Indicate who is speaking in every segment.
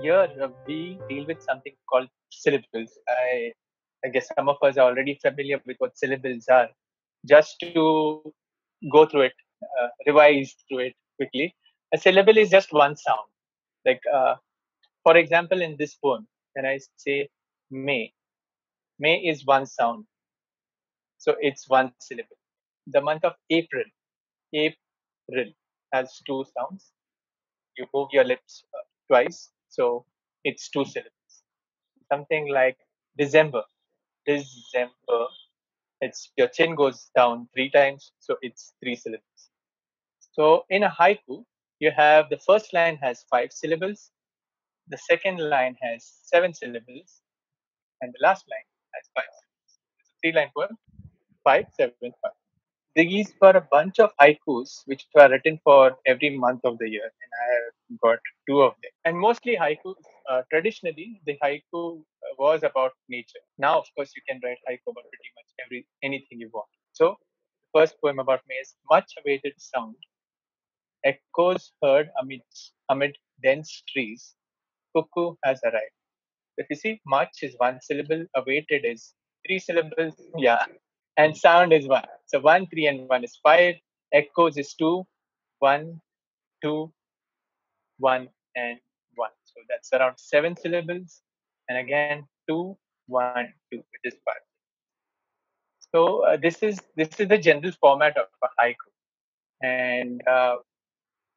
Speaker 1: here we deal with something called syllables. I guess some of us are already familiar with what syllables are. Just to go through it, revise through it quickly. A syllable is just one sound. Like, for example, in this poem, when I say May, May is one sound. So it's one syllable. The month of April, April has two sounds. You move your lips twice, so it's two syllables. Something like December, December, it's your chin goes down three times, so it's three syllables. So in a haiku, you have the first line has five syllables, the second line has seven syllables, and the last line has five syllables. It's a three-line poem, 5, 7, 5. These were a bunch of haikus which were written for every month of the year, and I have got two of them. And mostly haikus, traditionally, the haiku was about nature. Now, of course, you can write haiku about pretty much anything you want. So, the first poem about me is much awaited sound, echoes heard amid dense trees, cuckoo has arrived. If you see, much is one syllable, awaited is three syllables, yeah, and sound is one. So 1, 3, and 1 is 5. Echoes is 2, 1, 2, 1, and 1. So that's around 7 syllables. And again, 2, 1, 2, which is 5. So this is the general format of a haiku, and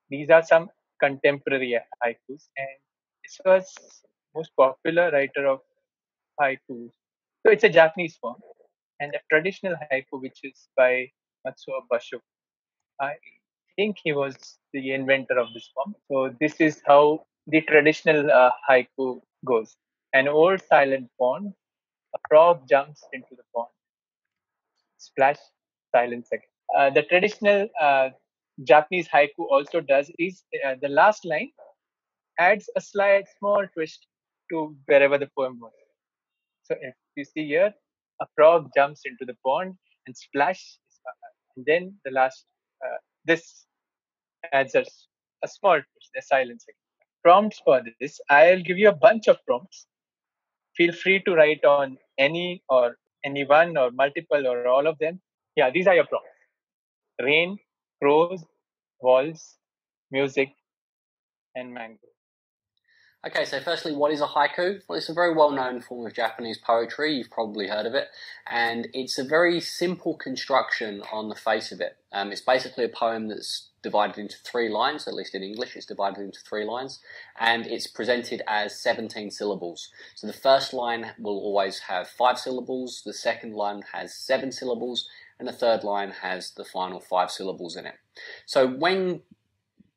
Speaker 1: these are some contemporary haikus. And this was most popular writer of haikus. So it's a Japanese form, and the traditional haiku, which is by Matsuo Basho. I think he was the inventor of this form. So this is how the traditional haiku goes. An old silent pond, a frog jumps into the pond. Splash, silence again. The traditional Japanese haiku also does is the last line adds a slight small twist to wherever the poem was. So if you see here, a frog jumps into the pond and splash, and then the last, this adds a small twist, a silence. Prompts for this, I'll give you a bunch of prompts. Feel free to write on any one or multiple or all of them. Yeah, these are your prompts. Rain, prose, walls, music, and mango.
Speaker 2: Okay, so firstly, what is a haiku? Well, it's a very well-known form of Japanese poetry. You've probably heard of it. And it's a very simple construction on the face of it. It's basically a poem that's divided into 3 lines, at least in English, it's divided into 3 lines. And it's presented as 17 syllables. So the first line will always have 5 syllables, the second line has 7 syllables, and the third line has the final 5 syllables in it. So when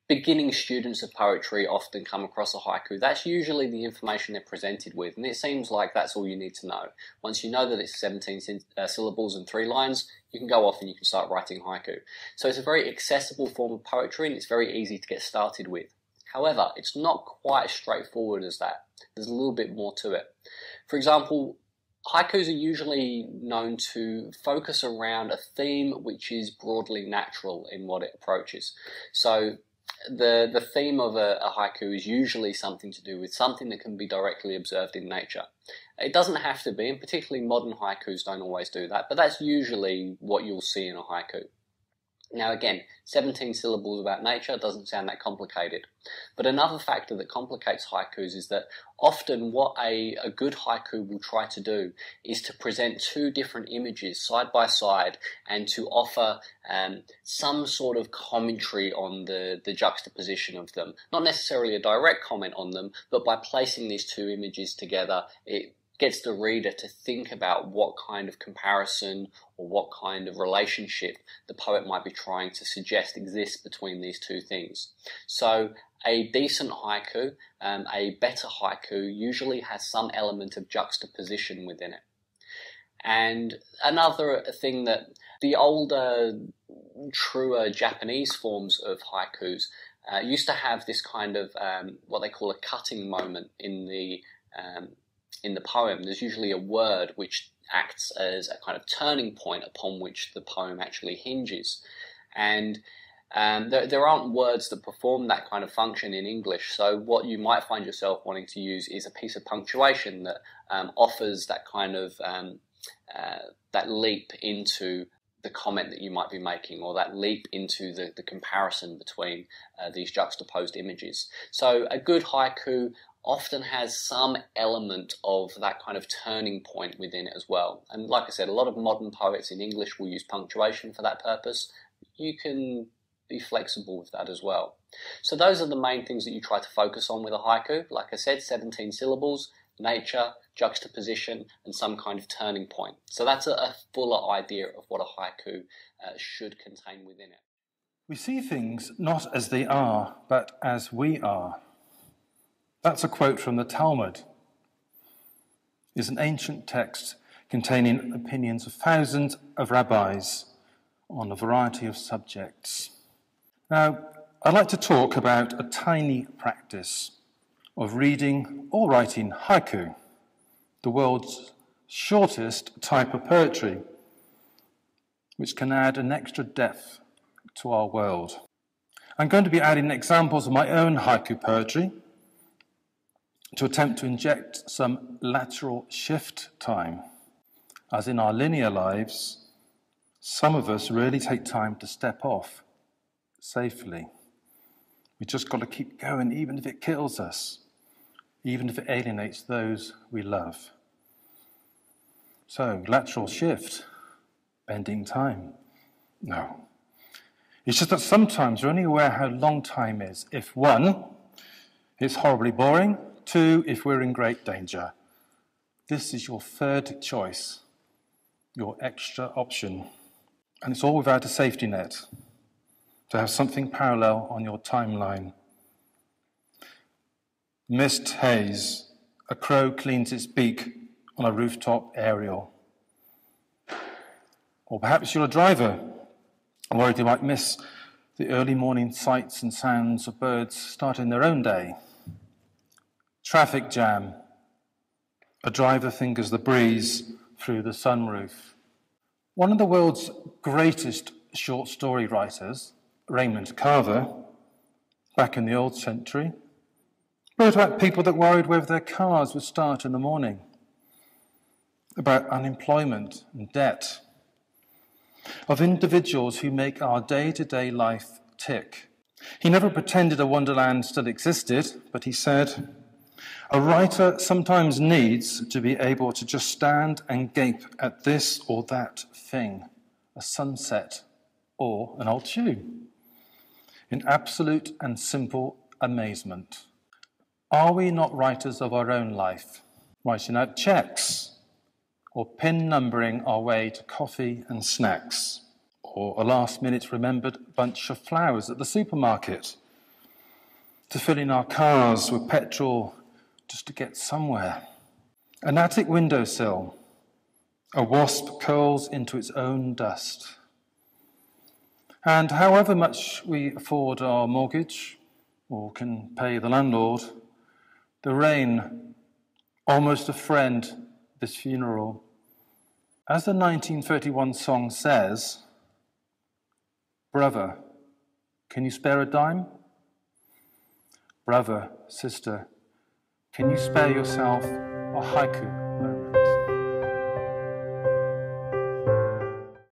Speaker 2: beginning students of poetry often come across a haiku, that's usually the information they're presented with, and it seems like that's all you need to know. Once you know that it's 17 syllables and 3 lines, you can go off and you can start writing haiku. So it's a very accessible form of poetry, and it's very easy to get started with. However, it's not quite as straightforward as that. There's a little bit more to it. For example, haikus are usually known to focus around a theme which is broadly natural in what it approaches. So the theme of a haiku is usually something to do with something that can be directly observed in nature. It doesn't have to be, and particularly modern haikus don't always do that, but that's usually what you'll see in a haiku. Now again, 17 syllables about nature doesn't sound that complicated. But another factor that complicates haikus is that often what a good haiku will try to do is to present 2 different images side by side and to offer some sort of commentary on the juxtaposition of them. Not necessarily a direct comment on them, but by placing these 2 images together, it gets the reader to think about what kind of comparison or what kind of relationship the poet might be trying to suggest exists between these 2 things. So a decent haiku, a better haiku, usually has some element of juxtaposition within it. And another thing that the older, truer Japanese forms of haikus used to have this kind of what they call a cutting moment in the poem. There's usually a word which acts as a kind of turning point upon which the poem actually hinges. And There aren't words that perform that kind of function in English, so what you might find yourself wanting to use is a piece of punctuation that offers that kind of that leap into the comment that you might be making, or that leap into the comparison between these juxtaposed images. So a good haiku often has some element of that kind of turning point within it as well. And like I said, a lot of modern poets in English will use punctuation for that purpose. You can be flexible with that as well. So those are the main things that you try to focus on with a haiku. Like I said, 17 syllables, nature, juxtaposition, and some kind of turning point. So that's a fuller idea of what a haiku should contain within it.
Speaker 3: We see things not as they are, but as we are. That's a quote from the Talmud. It's an ancient text containing opinions of thousands of rabbis on a variety of subjects. Now, I'd like to talk about a tiny practice of reading or writing haiku, the world's shortest type of poetry, which can add an extra depth to our world. I'm going to be adding examples of my own haiku poetry to attempt to inject some lateral shift time. As in our linear lives, some of us really take time to step off safely. We just got to keep going, even if it kills us, even if it alienates those we love. So, lateral shift, bending time. No. It's just that sometimes we're only aware how long time is if, one, it's horribly boring, two, if we're in great danger. This is your third choice, your extra option. And it's all without a safety net, to have something parallel on your timeline. Mist haze, a crow cleans its beak on a rooftop aerial. Or perhaps you're a driver, worried you might miss the early morning sights and sounds of birds starting their own day. Traffic jam, a driver fingers the breeze through the sunroof. One of the world's greatest short story writers, Raymond Carver, back in the old century, wrote about people that worried whether their cars would start in the morning, about unemployment and debt, of individuals who make our day-to-day life tick. He never pretended a wonderland still existed, but he said, a writer sometimes needs to be able to just stand and gape at this or that thing, a sunset or an old shoe, in absolute and simple amazement. Are we not writers of our own life, writing out checks, or pin numbering our way to coffee and snacks, or a last-minute remembered bunch of flowers at the supermarket, to fill in our cars with petrol just to get somewhere? An attic windowsill, a wasp curls into its own dust. And however much we afford our mortgage, or can pay the landlord, the rain, almost a friend, this funeral. As the 1931 song says, brother, can you spare a dime? Brother, sister, can you spare yourself a haiku